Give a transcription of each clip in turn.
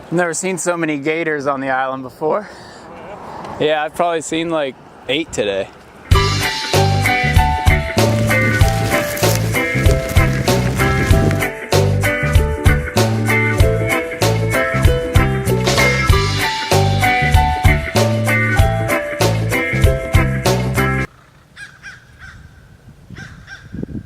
I've never seen so many gators on the island before. Yeah, I've probably seen like 8 today.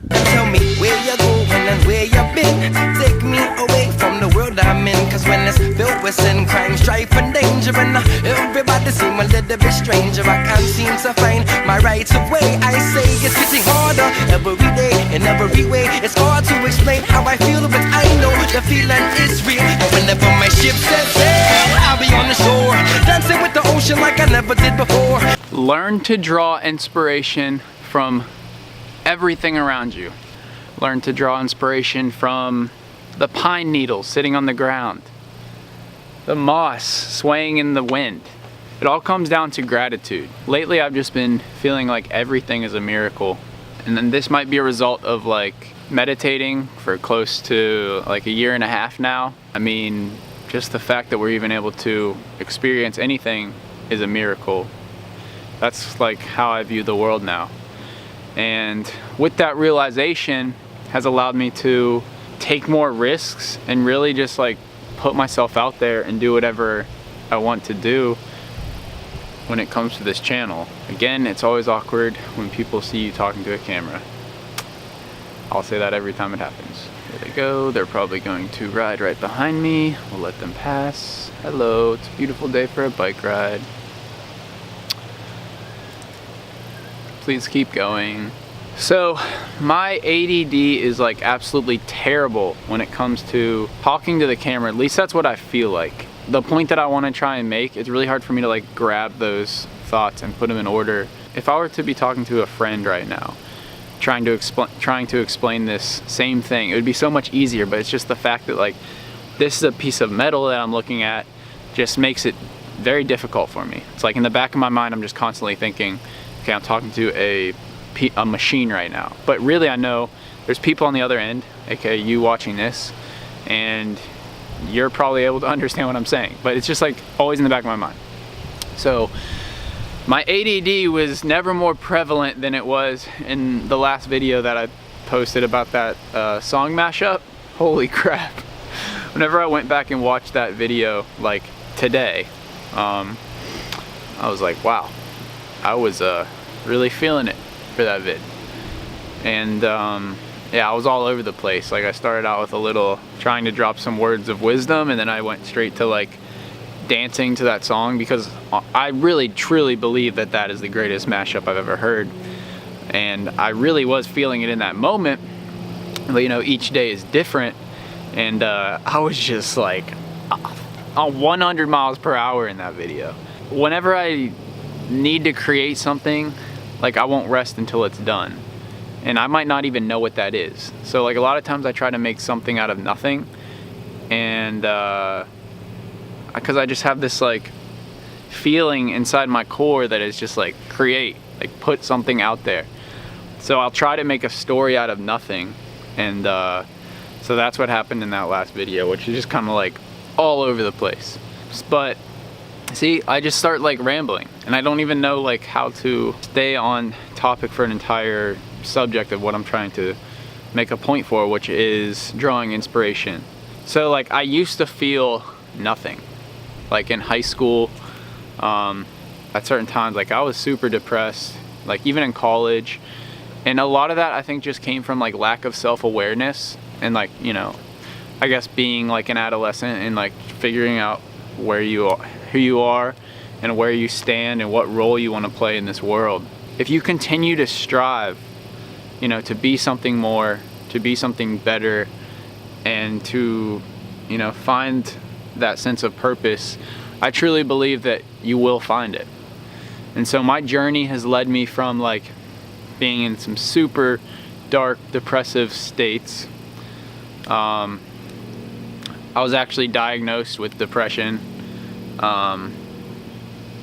Tell me where you're going and where you've been. Take me away from the world I'm in. Cause when it's filled with sin, crime, strife and danger, and everybody seem a little bit stranger, I can't seem to find my right of way. I say it's getting harder every day, in every way. It's hard to explain how I feel, but I know the feeling is real. And whenever my ship sets sail, I'll be on the shore, dancing with the ocean like I never did before. Learn to draw inspiration from everything around you. Learn to draw inspiration from the pine needles sitting on the ground, the moss swaying in the wind. It all comes down to gratitude. Lately I've just been feeling like everything is a miracle. And then this might be a result of like meditating for close to like a year and a half now. I mean, just the fact that we're even able to experience anything is a miracle. That's like how I view the world now. And with that realization has allowed me to take more risks and really just like put myself out there and do whatever I want to do when it comes to this channel. Again, it's always awkward when people see you talking to a camera. I'll say that every time it happens. Here they go. They're probably going to ride right behind me. We'll let them pass. Hello, it's a beautiful day for a bike ride. Please keep going. So my ADD is like absolutely terrible when it comes to talking to the camera. At least that's what I feel like. The point that I want to try and make, it's really hard for me to like grab those thoughts and put them in order. If I were to be talking to a friend right now, trying to explain this same thing, it would be so much easier. But it's just the fact that like this is a piece of metal that I'm looking at just makes it very difficult for me. It's like in the back of my mind I'm just constantly thinking, okay, I'm talking to a machine right now. But really I know there's people on the other end, aka you watching this, and you're probably able to understand what I'm saying. But it's just like always in the back of my mind. So my ADD was never more prevalent than it was in the last video that I posted about that song mashup. Holy crap. Whenever I went back and watched that video like today, I was like, wow, I was really feeling it for that vid. And yeah, I was all over the place. Like I started out with a little trying to drop some words of wisdom, and then I went straight to like dancing to that song because I really truly believe that that is the greatest mashup I've ever heard. And I really was feeling it in that moment. But you know, each day is different, and I was just like on 100 miles per hour in that video. Whenever I need to create something, like I won't rest until it's done. And I might not even know what that is. So like a lot of times I try to make something out of nothing, and because I just have this like feeling inside my core that is just like create, like put something out there. So I'll try to make a story out of nothing, and so that's what happened in that last video, which is just kind of like all over the place. But see, I just start like rambling, and I don't even know like how to stay on topic for an entire subject of what I'm trying to make a point for, which is drawing inspiration. So like I used to feel nothing. Like in high school, at certain times, like I was super depressed, like even in college. And a lot of that I think just came from like lack of self-awareness, and like, you know, I guess being like an adolescent and like figuring out where you are, who you are, and where you stand and what role you want to play in this world. If you continue to strive, you know, to be something more, to be something better, and to, you know, find that sense of purpose, I truly believe that you will find it. And so my journey has led me from like being in some super dark, depressive states. I was actually diagnosed with depression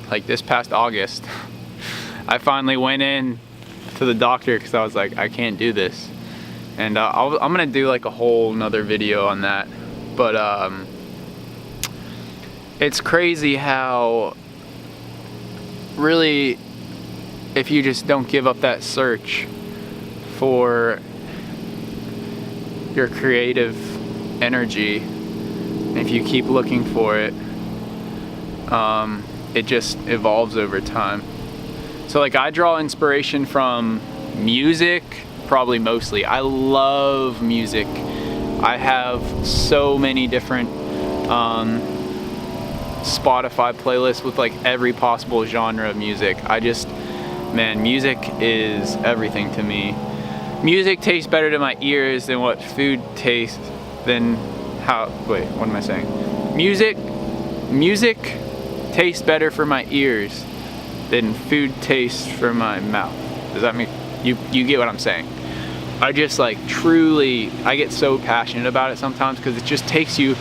like this past August. I finally went in to the doctor because I was like, I can't do this. And I'm gonna do like a whole nother video on that. But it's crazy how really, if you just don't give up that search for your creative energy, if you keep looking for it, it just evolves over time. So like, I draw inspiration from music, probably mostly. I love music. I have so many different Spotify playlists with like every possible genre of music. Man, music is everything to me. Music tastes better to my ears than what food tastes, wait, what am I saying? Music tastes better for my ears than food tastes for my mouth. Does that mean, you get what I'm saying? I just like truly, I get so passionate about it sometimes because it just takes you,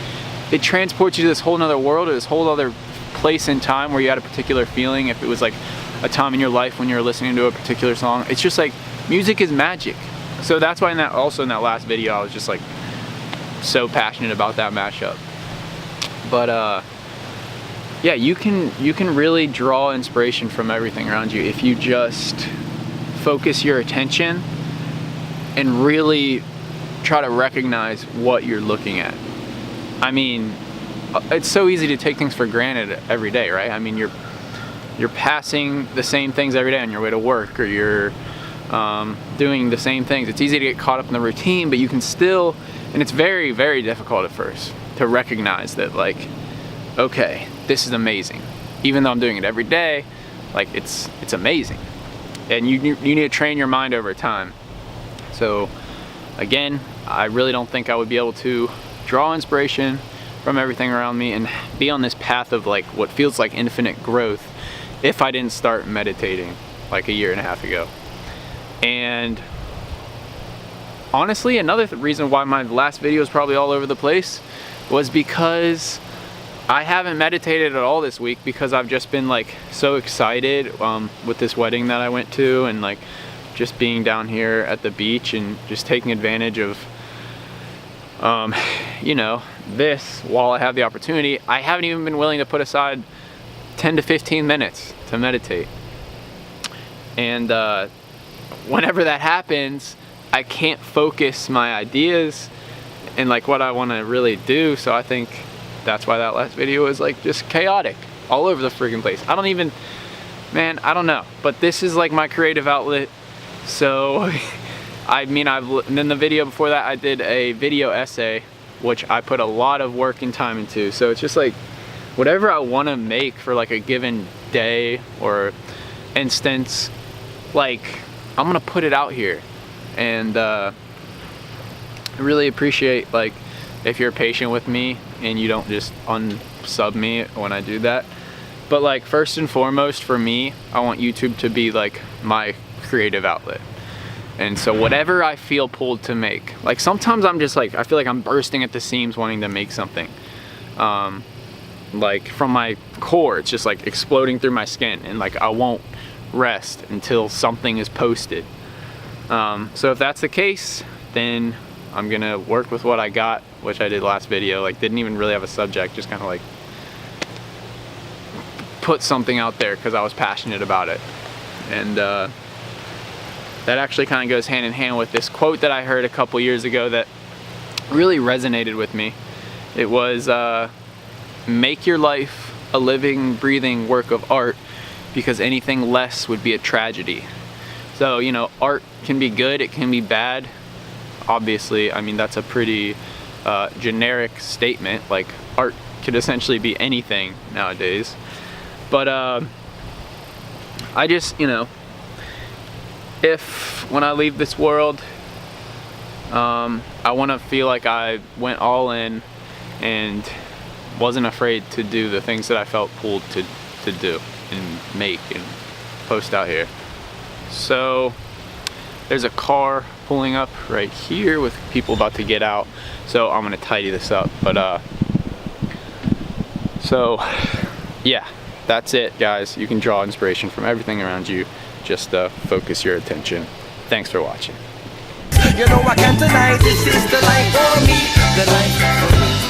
it transports you to this whole nother world or this whole other place in time where you had a particular feeling. If it was like a time in your life when you were listening to a particular song, it's just like, music is magic. So that's why in that last video, I was just like so passionate about that mashup. But yeah, you can really draw inspiration from everything around you if you just focus your attention and really try to recognize what you're looking at. I mean, it's so easy to take things for granted every day, right? I mean, you're passing the same things every day on your way to work, or you're doing the same things. It's easy to get caught up in the routine, but you can still, and it's very, very difficult at first to recognize that, like, okay, this is amazing. Even though I'm doing it every day, like, it's amazing. And you need to train your mind over time. So again, I really don't think I would be able to draw inspiration from everything around me and be on this path of like what feels like infinite growth if I didn't start meditating like a year and a half ago. And honestly, another reason why my last video is probably all over the place was because I haven't meditated at all this week because I've just been like so excited with this wedding that I went to, and like just being down here at the beach and just taking advantage of you know, this while I have the opportunity. I haven't even been willing to put aside 10 to 15 minutes to meditate. And whenever that happens, I can't focus my ideas and like what I want to really do. So I think that's why that last video was like just chaotic all over the freaking place. I don't even, man, I don't know. But this is like my creative outlet. So I mean, and then the video before that, I did a video essay, which I put a lot of work and time into. So it's just like whatever I want to make for like a given day or instance, like I'm gonna put it out here. And I really appreciate like if you're patient with me and you don't just unsub me when I do that. But like first and foremost for me, I want YouTube to be like my creative outlet. And so whatever I feel pulled to make, like sometimes I'm just like, I feel like I'm bursting at the seams wanting to make something. Like from my core, it's just like exploding through my skin, and like I won't rest until something is posted. So if that's the case, then I'm gonna work with what I got, which I did last video. Like didn't even really have a subject, just kind of like put something out there because I was passionate about it. And that actually kind of goes hand in hand with this quote that I heard a couple years ago that really resonated with me. It was, make your life a living, breathing work of art, because anything less would be a tragedy. So, you know, art can be good, it can be bad. Obviously, I mean, that's a pretty generic statement. Like, art could essentially be anything nowadays. But I just, you know, if when I leave this world, I want to feel like I went all in and wasn't afraid to do the things that I felt pulled to do and make and post out here. So there's a car pulling up right here with people about to get out, so I'm gonna tidy this up. But so yeah, that's it, guys. You can draw inspiration from everything around you. Just focus your attention. Thanks for watching. You know I can't deny this is the life for me, the life for me.